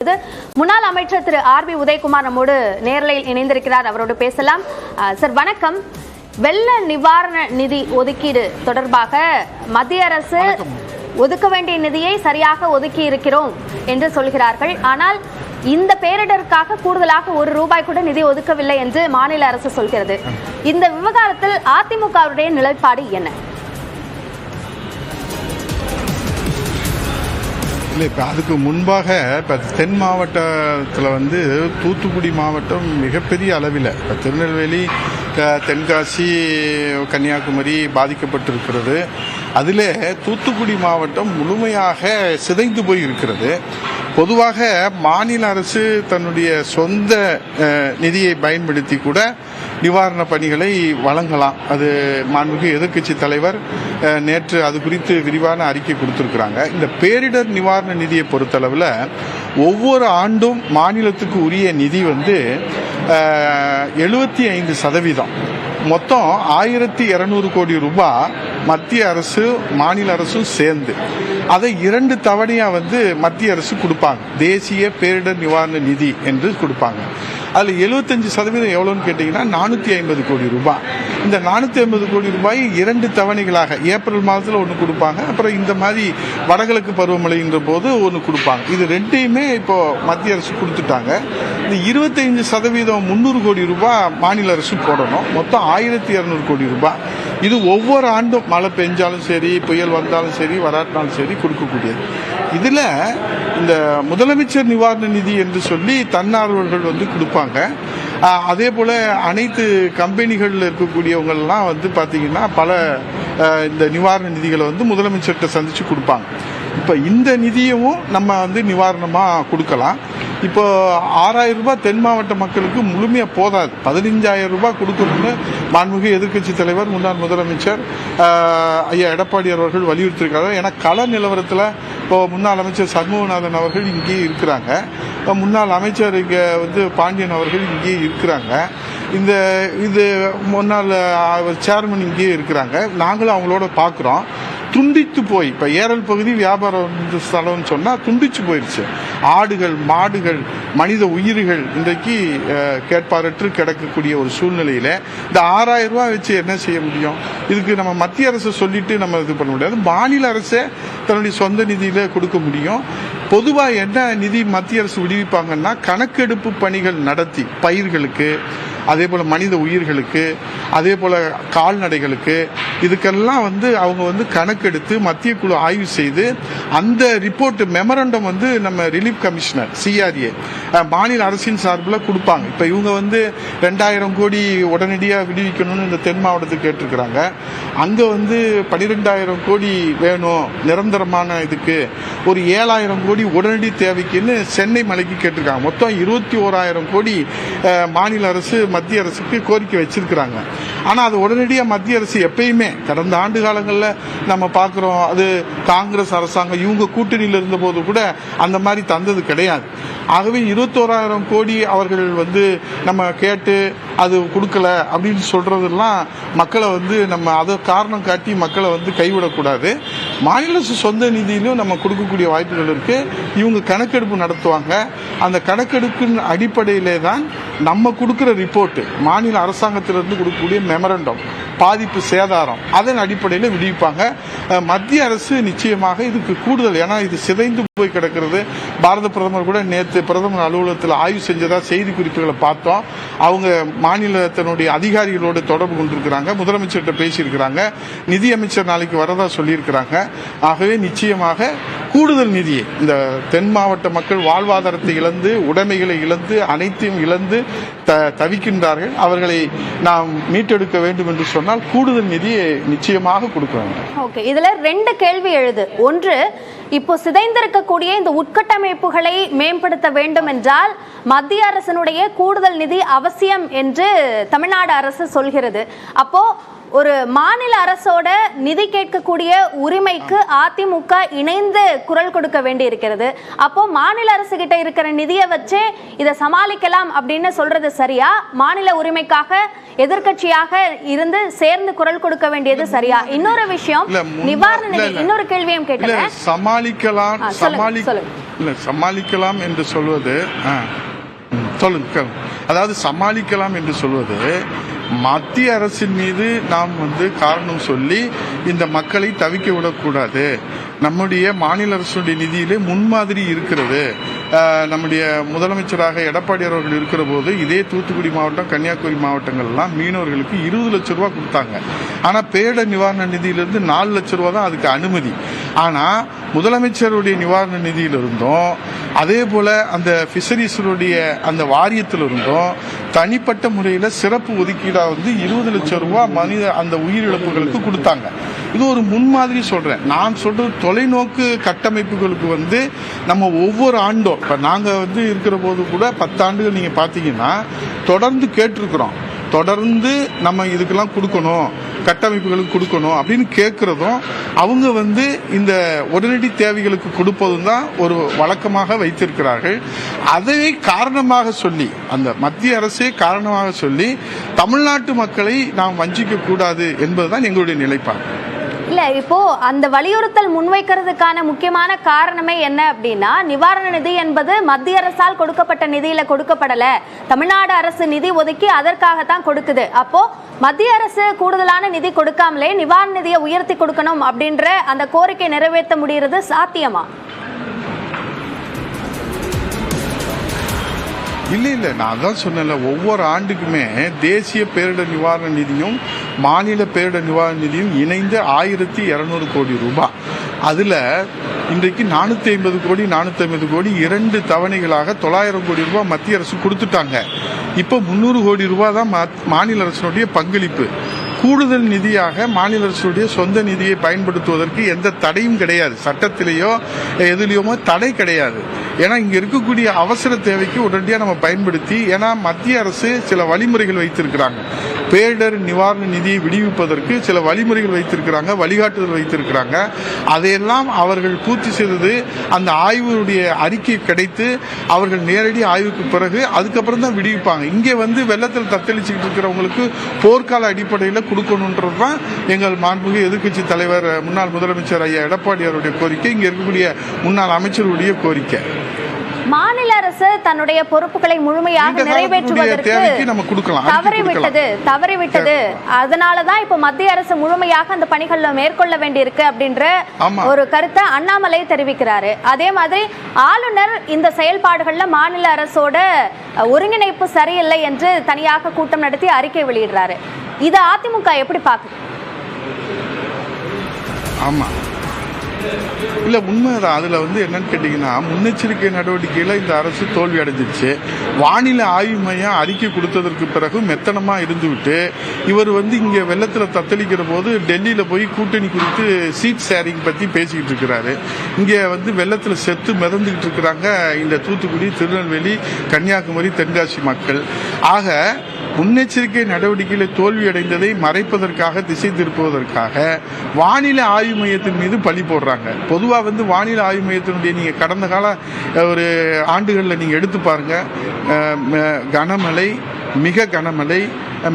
முன்னாள் அமைச்சர் திரு ஆர்.பி. உதயகுமார் நம்மோடு நேரலையில் இணைந்திருக்கிறார். அவரோடு பேசலாம். சார் வணக்கம். வெள்ள நிவாரண நிதி ஒதுக்கீடு தொடர்பாக மத்திய அரசு ஒதுக்க வேண்டிய நிதியை சரியாக ஒதுக்கி இருக்கிறோம் என்று சொல்கிறார்கள். ஆனால் இந்த பேரிடருக்காக கூடுதலாக ₹1 கூட நிதி ஒதுக்கவில்லை என்று மாநில அரசு சொல்கிறது. இந்த விவகாரத்தில் அதிமுகவுடைய நிலைப்பாடு என்ன? இல்லை, இப்போ அதுக்கு முன்பாக இப்போ தென் மாவட்டத்தில் தூத்துக்குடி மாவட்டம் மிகப்பெரிய அளவில் இப்போ திருநெல்வேலி, தென்காசி, கன்னியாகுமரி பாதிக்கப்பட்டிருக்கிறது. அதில் தூத்துக்குடி மாவட்டம் முழுமையாக சிதைந்து போய் இருக்கிறது. பொதுவாக மாநில அரசு தன்னுடைய சொந்த நிதியை பயன்படுத்தி கூட நிவாரண பணிகளை வழங்கலாம். அது மாண்புமிகு எதிர்க்கட்சி தலைவர் நேற்று அது குறித்து விரிவான அறிக்கை கொடுத்திருக்கிறாங்க. இந்த பேரிடர் நிவாரண நிதியை பொறுத்தளவில் ஒவ்வொரு ஆண்டும் மாநிலத்துக்கு உரிய நிதி 75%, மொத்தம் 1200 கோடி ரூபாய் மத்திய அரசு மாநில அரசும் சேர்ந்து அதை 2 தவணையா மத்திய அரசு கொடுப்பாங்க. தேசிய பேரிடர் நிவாரண நிதி என்று கொடுப்பாங்க. அதில் 75% எவ்வளோன்னு கேட்டிங்கன்னா 450 கோடி ரூபாய். இந்த 450 கோடி ரூபாய் 2 தவணைகளாக ஏப்ரல் மாதத்தில் ஒன்று கொடுப்பாங்க, அப்புறம் இந்த மாதிரி வடகிழக்கு பருவமழைன்ற போது ஒன்று கொடுப்பாங்க. இது ரெண்டையுமே இப்போ மத்திய அரசு கொடுத்துட்டாங்க. இந்த 25% 300 கோடி ரூபாய் மாநில அரசு போடணும். மொத்தம் 1200 கோடி ரூபாய். இது ஒவ்வொரு ஆண்டும் மழை பெஞ்சாலும் சரி, புயல் வந்தாலும் சரி, வராட்டினாலும் சரி கொடுக்கக்கூடியது. இதில் இந்த முதலமைச்சர் நிவாரண நிதி என்று சொல்லி தன்னார்வலர்கள் கொடுப்பாங்க. அதே போல் அனைத்து கம்பெனிகளில் இருக்கக்கூடியவங்கள்லாம் பார்த்தீங்கன்னா பல இந்த நிவாரண நிதிகளை முதலமைச்சர்கிட்ட சந்தித்து கொடுப்பாங்க. இப்போ இந்த நிதியவும் நம்ம நிவாரணமாக கொடுக்கலாம். இப்போ 6000 ரூபாய் தென் மாவட்ட மக்களுக்கு முழுமையாக போதாது. 15000 ரூபாய் கொடுக்கணும்னு மாண்புமிகு எதிர்க்கட்சி தலைவர் முன்னாள் முதலமைச்சர் ஐயா எடப்பாடி அவர்கள் வலியுறுத்தியிருக்காங்க. ஏன்னா கள நிலவரத்தில் இப்போ முன்னாள் அமைச்சர் சண்முகநாதன் அவர்கள் இங்கே இருக்கிறாங்க, முன்னாள் அமைச்சர் இங்கே பாண்டியன் அவர்கள் இங்கே இருக்கிறாங்க, இது முன்னாள் சேர்மன் இங்கே இருக்கிறாங்க. நாங்களும் அவங்களோட பார்க்குறோம். துண்டித்து போய் இப்போ ஏரல் பகுதி வியாபார ஸ்தலம்னு சொன்னால் துண்டிச்சு போயிடுச்சு. ஆடுகள், மாடுகள், மனித உயிர்கள் இன்றைக்கு கேட்பாரற்று கிடக்கக்கூடிய ஒரு சூழ்நிலையில் இந்த 6000 ரூபாய் வச்சு என்ன செய்ய முடியும்? இதுக்கு நம்ம மத்திய அரசு சொல்லிட்டு நம்ம இது பண்ண முடியாது. மாநில அரசே தன்னுடைய சொந்த நிதியில் கொடுக்க முடியும். பொதுவாக என்ன நிதி மத்திய அரசு விடுவிப்பாங்கன்னா கணக்கெடுப்பு பணிகள் நடத்தி பயிர்களுக்கு, அதே போல் மனித உயிர்களுக்கு, அதே போல் கால்நடைகளுக்கு, இதுக்கெல்லாம் அவங்க கணக்கெடுத்து மத்திய குழு ஆய்வு செய்து அந்த ரிப்போர்ட் மெமரண்டம் நம்ம ரிலீஃப் கமிஷனர் CRA மாநில அரசின் சார்பில் கொடுப்பாங்க. இப்போ இவங்க 2000 கோடி உடனடியாக விடுவிக்கணும்னு இந்த தென் மாவட்டத்துக்கு கேட்டிருக்கிறாங்க. அங்கே 12000 கோடி வேணும் நிரந்தரமான இதுக்கு, ஒரு 7000 கோடி உடனடி தேவைக்குன்னு சென்னை மலைக்கு கேட்டிருக்காங்க. மொத்தம் 21000 கோடி மாநில அரசு மத்திய அரசுக்கு கோரிக்கை வச்சிருக்கிறாங்க. ஆனால் அது உடனடியாக மத்திய அரசு எப்பயுமே கடந்த ஆண்டு காலங்களில் நம்ம பார்க்குறோம், அது காங்கிரஸ் அரசாங்கம் இவங்க கூட்டணியில் இருந்தபோது கூட அந்த மாதிரி தந்தது கிடையாது. ஆகவே 21000 கோடி அவர்கள் நம்ம கேட்டு அது கொடுக்கல அப்படின்னு சொல்றதெல்லாம் மக்களை நம்ம அதை காரணம் காட்டி மக்களை கைவிடக்கூடாது. மாநில அரசு சொந்த நிதியிலும் நம்ம கொடுக்கக்கூடிய வாய்ப்புகள் இருக்கு. இவங்க கணக்கெடுப்பு நடத்துவாங்க. அந்த கணக்கெடுப்பின் அடிப்படையிலே தான் நம்ம கொடுக்குற ரிப்போர்ட், மாநில அரசாங்கத்திலிருந்து கொடுக்கக்கூடிய மெமரண்டம், பாதிப்பு சேதாரம், அதன் அடிப்படையில் விடுவிப்பாங்க. மத்திய அரசு நிச்சயமாக இதுக்கு கூடுதல், ஏன்னா இது சிதைந்து போய் கிடக்கிறது. பாரத பிரதமர் கூட நேற்று பிரதமர் அலுவலகத்தில் ஆய்வு செஞ்சதா செய்தி குறிப்புகளை பார்த்தோம். அவங்க மாநிலத்தினுடைய அதிகாரிகளோடு தொடர்பு கொண்டிருக்கிறாங்க, முதலமைச்சர்கிட்ட பேசியிருக்கிறாங்க, நிதியமைச்சர் நாளைக்கு வரதா சொல்லியிருக்கிறாங்க. ஆகவே நிச்சயமாக கூடுதல் நிதியை இந்த தென் மாவட்ட மக்கள் வாழ்வாதாரத்தை இழந்து, உடைமைகளை இழந்து, அனைத்தையும் இழந்து தவிக்கின்றார்கள். அவர்களை நாம் மீட்டெடுக்க வேண்டும் என்று சொன்னால் கூடுதல் நிதியை நிச்சயமாக கொடுக்க வேண்டும். ஓகே, இதுல 2 கேள்வி எழுது. ஒன்று, இப்போ சிதைந்திருக்கக்கூடிய இந்த உட்கட்டமைப்புகளை மேம்படுத்த வேண்டும் என்றால் மத்திய அரசினுடைய கூடுதல் நிதி அவசியம் என்று தமிழ்நாடு அரசு சொல்கிறது. அப்போ ஒரு மாநில அரசோட நிதி கேட்கக்கூடிய உரிமைக்கு அதிமுக இணைந்து குரல் கொடுக்க வேண்டி இருக்கிறது. அப்போ மாநில அரசு கிட்ட இருக்கிற நிதியை வச்சு இதை சமாளிக்கலாம் அப்படின்னு சொல்றது சரியா? மாநில உரிமைக்காக எதிர்க்கட்சியாக இருந்து சேர்ந்து குரல் கொடுக்க வேண்டியது சரியா? இன்னொரு விஷயம், நிவாரண நிதி, இன்னொரு கேள்வியும் கேட்டேன். சமாளிக்கலாம் என்று சொல்வது சொல்லுங்க. அதாவது சமாளிக்கலாம் என்று சொல்வது மத்திய அரசின் மீது நாம் காரணம் சொல்லி இந்த மக்களை தவிக்க விடக்கூடாது. நம்முடைய மாநில அரசுடைய நிதியிலே முன்மாதிரி இருக்கிறது. நம்முடைய முதலமைச்சராக எடப்பாடி அவர்கள் இருக்கிற போது இதே தூத்துக்குடி மாவட்டம், கன்னியாகுமரி மாவட்டங்கள்லாம் மீனவர்களுக்கு 20 லட்சம் ரூபாய் கொடுத்தாங்க. ஆனால் பேரிடர் நிவாரண நிதியிலிருந்து 4 லட்சம் ரூபாய் தான் அதுக்கு அனுமதி. ஆனால் முதலமைச்சருடைய நிவாரண நிதியிலிருந்தும் அதே போல அந்த பிஷரிஸுடைய அந்த வாரியத்திலிருந்தும் தனிப்பட்ட முறையில் சிறப்பு ஒதுக்கீடாக 20 லட்சம் ரூபாய் மனித அந்த உயிரிழப்புகளுக்கு கொடுத்தாங்க. இது ஒரு முன்மாதிரி சொல்றேன். நான் சொல்றது தொலைநோக்கு கட்டமைப்புகளுக்கு நம்ம ஒவ்வொரு ஆண்டும், இப்ப நாங்க இருக்கிற போது கூட 10 ஆண்டுகள் நீங்க பாத்தீங்கன்னா தொடர்ந்து கேட்டிருக்கிறோம். தொடர்ந்து நம்ம இதுக்கெல்லாம் கொடுக்கணும், கட்டமைப்புகளுக்கு கொடுக்கணும் அப்படின்னு கேட்கறதும் அவங்க இந்த உடனடி தேவைகளுக்கு கொடுப்பதும் தான் ஒரு வழக்கமாக வைத்திருக்கிறார்கள். அதை காரணமாக சொல்லி, அந்த மத்திய அரசே காரணமாக சொல்லி தமிழ்நாட்டு மக்களை நாம் வஞ்சிக்க கூடாது என்பதுதான் எங்களுடைய நிலைப்பாடு. இல்ல, இப்போ அந்த வலியுறுத்தல் முன்வைக்கிறதுக்கான முக்கியமான காரணமே என்ன அப்படின்னா, நிவாரண நிதி என்பது மத்திய அரசால் கொடுக்கப்பட்ட நிதியில கொடுக்கப்படல, தமிழ்நாடு அரசு நிதி ஒதுக்கி அதற்காகத்தான் கொடுக்குது. அப்போ மத்திய அரசு கூடுதலான நிதி கொடுக்காமலே நிவாரண நிதியை உயர்த்தி கொடுக்கணும் அப்படின்ற அந்த கோரிக்கை நிறைவேற்ற முடியறது சாத்தியமா? இல்ல, நான் தான் சொன்னேன்ல, ஒவ்வொரு ஆண்டுக்குமே தேசிய பேரிடர் நிவாரண நிதியும் மாநில பேரிடர் நிவாரண நிதியும் இணைந்து 1200 கோடி ரூபாய். அதுல இன்றைக்கு 450 கோடி 2 தவணைகளாக 900 கோடி ரூபாய் மத்திய அரசு கொடுத்துட்டாங்க. இப்போ 300 கோடி ரூபாய் தான் மாநில அரசுடைய பங்களிப்பு. கூடுதல் நிதியாக மாநில அரசுடைய சொந்த நிதியை பயன்படுத்துவதற்கு எந்த தடையும் கிடையாது. சட்டத்திலேயோ எதுலேயுமோ தடை கிடையாது. ஏன்னா இங்க இருக்கக்கூடிய அவசர தேவைக்கு உடனடியாக நம்ம பயன்படுத்தி, ஏன்னா மத்திய அரசு சில வழிமுறைகள் வைத்திருக்கிறாங்க. பேரிடர் நிவாரண நிதியை விடுவிப்பதற்கு சில வழிமுறைகள் வைத்திருக்கிறாங்க, வழிகாட்டுதல் வைத்திருக்கிறாங்க. அதையெல்லாம் அவர்கள் பூர்த்தி செய்தது அந்த ஆய்வுடைய அறிக்கை கிடைத்து அவர்கள் நேரடி ஆய்வுக்கு பிறகு அதுக்கப்புறம் தான் விடுவிப்பாங்க. இங்கே வெள்ளத்தில் தத்தளிச்சுக்கிட்டு இருக்கிறவங்களுக்கு போர்க்கால அடிப்படையில் கொடுக்கணுன்றதுதான் எங்கள் மாண்புமிகு எதிர்க்கட்சி தலைவர் முன்னாள் முதலமைச்சர் ஐயா எடப்பாடி அவருடைய கோரிக்கை, இங்க இருக்கக்கூடிய முன்னாள் அமைச்சருடைய கோரிக்கை. மாநில அரசு தன்னுடைய பொறுப்புகளை முழுமையாக நிறைவேற்றுவதற்கு தவறிவிட்டது. அதனாலதான் இப்ப மத்திய அரசு முழுமையாக அந்த பணிகளை மேற்கொள்ள வேண்டியிருக்கு அப்படின்ற ஒரு கருத்தை அண்ணாமலை தெரிவிக்கிறாரு. அதே மாதிரி ஆளுநர் இந்த செயல்பாடுகள்ல மாநில அரசோட ஒருங்கிணைப்பு சரியில்லை என்று தனியாக கூட்டம் நடத்தி அறிக்கை வெளியிடுறாரு. இதை அதிமுக எப்படி பாக்குது? ஆமா, இல்ல உண்மைதான். அதுல என்னன்னு கேட்டீங்கன்னா, முன்னெச்சரிக்கை நடவடிக்கையில இந்த அரசு தோல்வி அடைஞ்சிருச்சு. வானிலை ஆய்வு மையம் அறிக்கை கொடுத்ததற்கு பிறகு மெத்தனமா இருந்துவிட்டு இவர் இங்க வெள்ளத்துல தத்தளிக்கிற போது டெல்லியில போய் கூட்டணி குறித்து சீட் ஷேரிங் பத்தி பேசிக்கிட்டு இருக்கிறாரு. இங்க வெள்ளத்துல செத்து மிதந்துகிட்டு இருக்கிறாங்க இந்த தூத்துக்குடி, திருநெல்வேலி, கன்னியாகுமரி, தென்காசி மக்கள். ஆக முன்னெச்சரிக்கை நடவடிக்கையில தோல்வி அடைந்ததை மறைப்பதற்காக, திசை திருப்புவதற்காக வானிலை ஆய்வு மையத்தின் மீது பழி போடுறாங்க. பொதுவா வானிலை ஆய்வு மையத்தினுடைய நீங்க கடந்த கால ஒரு ஆண்டுகளில் நீங்க எடுத்து பாருங்க, கனமழை, மிக கனமழை,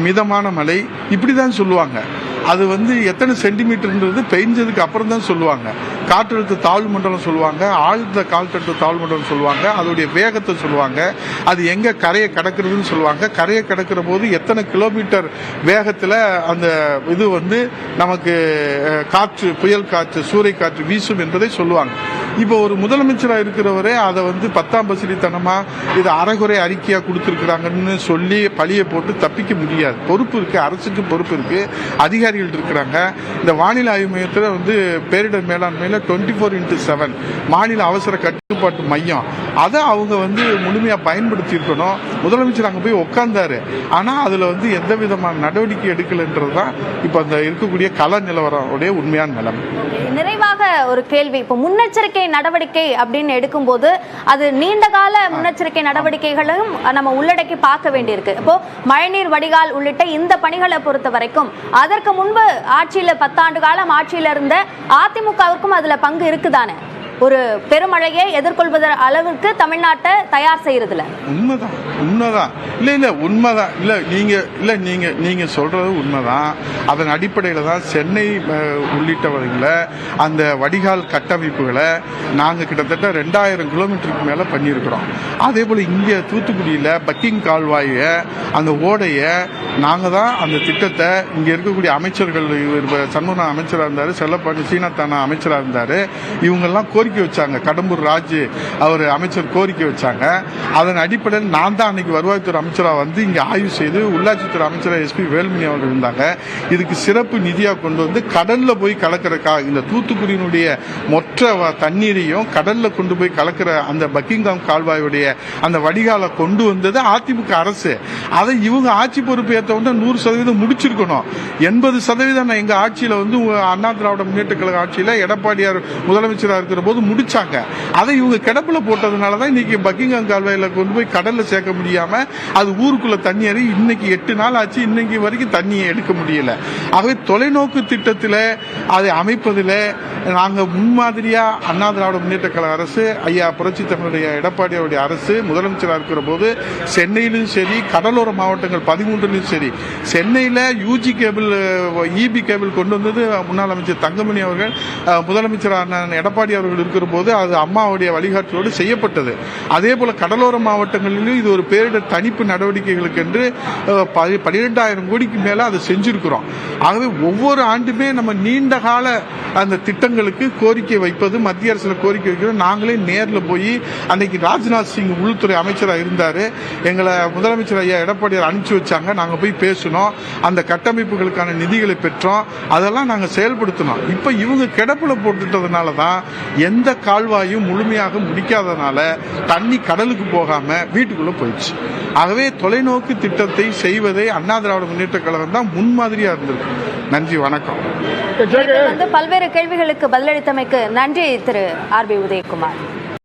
மிதமான மழை இப்படிதான் சொல்லுவாங்க. அது எத்தனை சென்டிமீட்டர்ன்றது பெய்ஞ்சதுக்கு அப்புறம் தான் சொல்லுவாங்க. காற்றழுத்த தாழ்வு மண்டலம் சொல்லுவாங்க, ஆழ்ந்த காற்றழுத்த தாழ்வு மண்டலம் சொல்லுவாங்க, அதோடைய வேகத்தை சொல்லுவாங்க, அது எங்க கரையை கடக்கிறதுன்னு சொல்லுவாங்க, கரையை கடக்கிற போது எத்தனை கிலோமீட்டர் வேகத்தில் அந்த இது நமக்கு காற்று, புயல் காற்று, சூறை காற்று வீசும் என்பதை சொல்லுவாங்க. இப்போ ஒரு முதலமைச்சராக இருக்கிறவரே அதை 10ஆம் பசிலித்தனமா இது அரைகுறை அறிக்கையா கொடுத்துருக்குறாங்கன்னு சொல்லி பழியை போட்டு தப்பிக்க முடியாது. பொறுப்பு இருக்கு, அரசுக்கு பொறுப்பு இருக்கு, அதிகாரிகள் இருக்கிறாங்க. இந்த வானிலை ஆய்வு மையத்தில் பேரிடர் மேலாண்மையில் 24/7 மாநில அவசர கட்டுப்பாட்டு மையம், அதை அவங்க முழுமையா பயன்படுத்தி இருக்கணும். முதலமைச்சர் அங்க போய் உட்கார்ந்தாரு, ஆனா அதுல எந்த விதமான நடவடிக்கை எடுக்கலன்றதுதான் இப்ப அந்த இருக்கக்கூடிய கள நிலவரம் உண்மையான நிலைமை. நிறைவாக பொதுவாக ஒரு கேள்வி, இப்போ முன்னெச்சரிக்கை நடவடிக்கை அப்படின்னு எடுக்கும்போது அது நீண்ட கால முன்னெச்சரிக்கை நடவடிக்கைகளும் நம்ம உள்ளடக்கி பார்க்க வேண்டியிருக்கு. இப்போ மழைநீர் வடிகால் உள்ளிட்ட இந்த பணிகளை பொறுத்த வரைக்கும் அதற்கு முன்பு ஆட்சியில 10 ஆண்டு காலம் ஆட்சியில இருந்த அதிமுகவிற்கும் அதுல பங்கு இருக்குதானே? ஒரு பெருமழையை எதிர்கொள்வத அளவுக்கு தமிழ்நாட்டை தயார் செய்யறதுல உண்மைதான் நீங்க சொல்றது உண்மைதான். அதன் அடிப்படையில தான் சென்னை உள்ளிட்டவர்களை அந்த வடிகால் கட்டமைப்புகளை நாங்க கிட்டத்தட்ட 2000 கிலோமீட்டருக்கு மேல பண்ணியிருக்கிறோம். அதே போல இங்க தூத்துக்குடியில பக்கிங் கால்வாய அந்த ஓடைய நாங்க தான் அந்த திட்டத்தை இங்க இருக்கக்கூடிய அமைச்சர்கள், சண்முகம் அமைச்சராக இருந்தாரு, செல்லப்பாண்டி சீனத்தானா அமைச்சராக இருந்தாரு, இவங்கெல்லாம் கோரிக்கை வச்சாங்க. கடம்பூர் ராஜு அவர் அமைச்சர் கோரிக்கை வச்சாங்க. அதன் அடிப்படையில் நான் தான் அன்னைக்கு வருவாய்த்துறை அமைச்சராக வந்து இங்க ஆய்வு செய்து உள்ளாட்சித்துறை அமைச்சராக SP வேலுமணி அவர்கள் இருந்தாங்க. இதுக்கு சிறப்பு நிதியா கொண்டு வந்து கடல்ல போய் கலக்கிறக்காக இந்த தூத்துக்குடியினுடைய மொத்த தண்ணீரையும் கடல்ல கொண்டு போய் கலக்கிற அந்த பக்கிங்காம் கால்வாயுடைய அந்த வடிகாலை கொண்டு வந்தது அதிமுக அரசு. அதை இவங்க ஆட்சி பொறுப்பு ஏற்ற 100% முடிச்சிருக்கணும். 80% எங்க ஆட்சியில வந்து அண்ணா திராவிட முன்னேற்ற கழக ஆட்சியில எடப்பாடியார் முதலமைச்சராக இருக்கிற போது முடிச்சாங்க. அதை இவங்க கிடப்புல போட்டதுனாலதான் இன்னைக்கு பக்கிங்காம் கால்வாயில கொண்டு போய் கடல்ல சேர்க்க முடியாம அது ஊருக்குள்ள தண்ணி ஏறி இன்னைக்கு 8 நாள் ஆச்சு, இன்னைக்கு வரைக்கும் தண்ணியை எடுக்க முடியல. ஆகவே தொலைநோக்கு திட்டத்தில் அதை அமைப்பதில் நாங்க முன்மாதிரியா அண்ணா திராவிட முன்னேற்ற கழக அரசு, ஐயா புரட்சி தமிழுடைய எடப்பாடியாருடைய அரசு முதலமைச்சராக இருக்கிற போது சென்னையிலும் சரி, கடலோர மாவட்டங்கள் 13லும் சரி, சென்னையில UG கேபிள் EB கேபிள் கொண்டு வந்தது முன்னாள் அமைச்சர் தங்கமணி அவர்கள், முதலமைச்சரான எடப்பாடி அவர்கள் இருக்கிற போது அது அம்மாவுடைய வழிகாட்டலோடு செய்யப்பட்டது. அதே போல கடலோர மாவட்டங்களிலும் இது ஒரு பேரிடர் தணிப்பு நடவடிக்கைகளுக்கு என்று 12,000 கோடிக்கு மேல அதை செஞ்சிருக்கிறோம். ஆகவே ஒவ்வொரு ஆண்டுமே நம்ம நீண்ட கால அந்த திட்டங்களுக்கு கோரிக்கை வைப்பது, மத்திய அரசுல கோரிக்கை வைக்கிறது. நாங்களே நேரில் போய் அன்னைக்கு ராஜ்நாத் சிங் உள்துறை அமைச்சராக இருந்தாரு, எங்களை முதலமைச்சர் ஐயா எடப்பாடியார் அனுப்பிச்சு வச்சாங்க. நாங்க போய் பேசணும், அந்த கட்டமைப்புகளுக்கான நிதிகளை பெற்றோம், அதெல்லாம் நாங்க செயல்படுத்தினோம். இப்ப இவங்க கிடப்புல போட்டுட்டதுனால தான் எந்த கால்வாயும் முழுமையாக முடிக்காதனால தண்ணி கடலுக்கு போகாம வீட்டுக்குள்ள போயிடுச்சு. ஆகவே தொலைநோக்கு திட்டத்தை செய்வதை அண்ணா திராவிட முன்னேற்ற கழகம் தான் முன்மாதிரியா இருந்திருக்கு. நன்றி, வணக்கம். பல்வேறு கேள்விகளுக்கு பதிலளித்தமைக்கு நன்றி திரு RB உதயகுமார்.